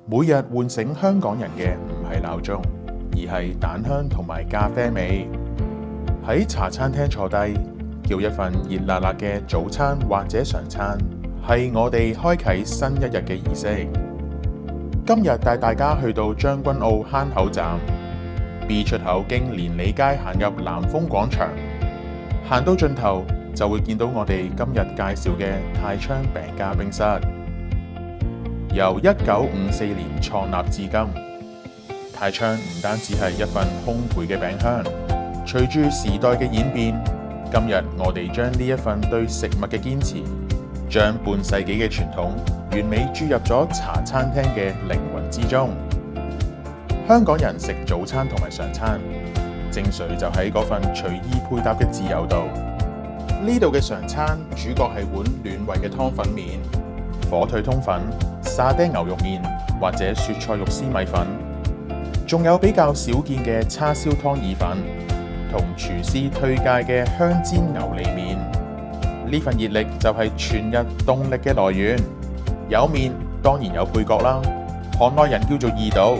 每日喚醒香港人嘅唔係鬧鐘，而係蛋香同埋咖啡味。喺茶餐廳坐低，叫一份熱辣辣嘅早餐或者常餐，係我哋開啟新一日嘅儀式。今日帶大家去到將軍澳坑口站 B 出口，經連理街行入南豐廣場，行到盡頭就會見到我哋今日介紹嘅泰昌餅家冰室。由1954年創立至今，泰昌唔單止係一份烘焙嘅餅香，隨住時代嘅演變，今日我哋將呢一份對食物嘅堅持，將半世紀嘅傳統完美注入咗茶餐廳嘅靈魂之中。香港人食早餐同埋常餐，精髓就喺嗰份隨意配搭嘅自由度。呢度嘅常餐主角係碗暖胃嘅湯粉麵、火腿通粉、沙爹牛肉麵或者雪菜肉絲米粉，仲有比較少見嘅叉燒湯意粉，同廚師推介嘅香煎牛脷麵。呢份熱力就係全日動力嘅來源。有麵當然有配角啦，行內人叫做二道。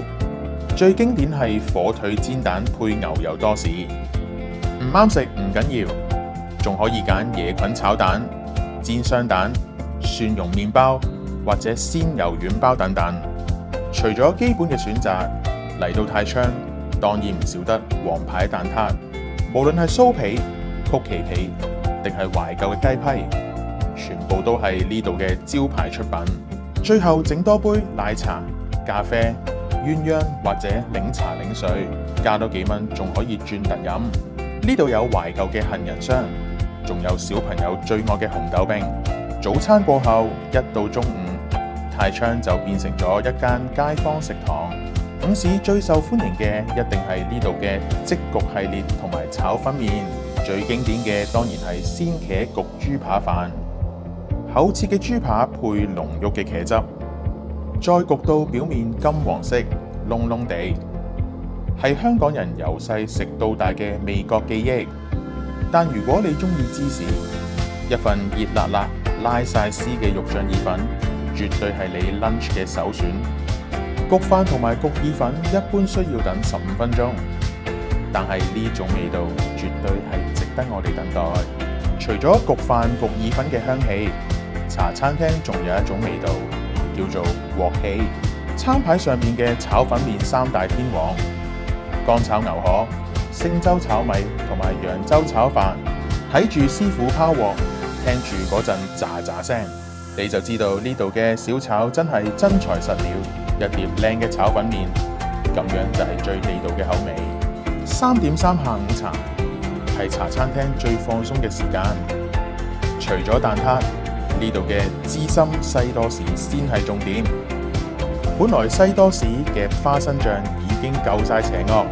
最經典係火腿煎蛋配牛油多士，唔啱食唔緊要，仲可以揀野菌炒蛋、煎雙蛋、蒜蓉麵包或者鮮油丸包等等。除咗基本嘅選擇，嚟到泰昌當然唔少得王牌蛋撻，無論係酥皮、曲奇皮定係懷舊嘅雞批，全部都係呢度嘅招牌出品。最後整多杯奶茶、咖啡、鴛鴦或者檸茶檸水，加多幾蚊仲可以轉特飲。呢度有懷舊嘅杏仁霜，仲有小朋友最愛嘅紅豆冰。早餐過後，一到中午，泰昌就變成咗一間街坊食堂。午市最受歡迎嘅一定係呢度嘅即焗系列同埋炒粉麵，最經典嘅當然係鮮茄焗豬扒飯。厚切嘅豬扒配濃郁嘅茄汁，再焗到表面金黃色、燶燶地，係香港人由細食到大嘅味覺記憶。但如果你中意芝士，一份熱辣辣拉晒絲嘅肉醬意粉，絕對係你 lunch 嘅首選。焗飯同埋焗意粉一般需要等15分鐘，但係呢種味道絕對係值得我哋等待。除咗焗飯焗意粉嘅香氣，茶餐廳仲有一種味道叫做鑊氣。餐牌上面嘅炒粉麵三大天王，乾炒牛河、星洲炒米同埋揚州炒飯，睇住師傅拋鑊，聽住嗰陣喳喳聲，你就知道呢度嘅小炒真係真材實料。一碟靚嘅炒粉麵，咁樣就係最地道嘅口味。3點3下午茶係茶餐廳最放鬆嘅時間。除咗蛋撻，呢度嘅芝心西多士先係重點。本來西多士嘅花生醬已經夠晒邪惡，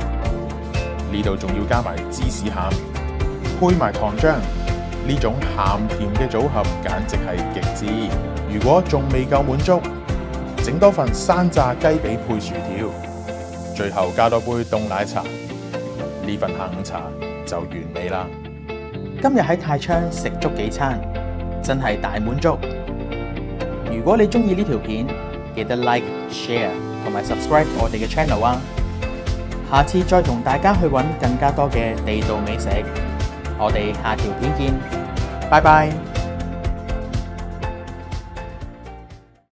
呢度仲要加埋芝士餡，配埋糖漿，呢種鹹甜嘅組合簡直係極致。如果仲未夠滿足，整多份山炸雞髀配薯條，最後加多杯凍奶茶，呢份下午茶就完美啦。今日喺泰昌食足幾餐，真係大滿足。如果你中意呢條片，記得 like、share 同埋 subscribe 我哋嘅 channel 啊！下次再同大家去揾更加多嘅地道美食，我哋下條片見，拜拜。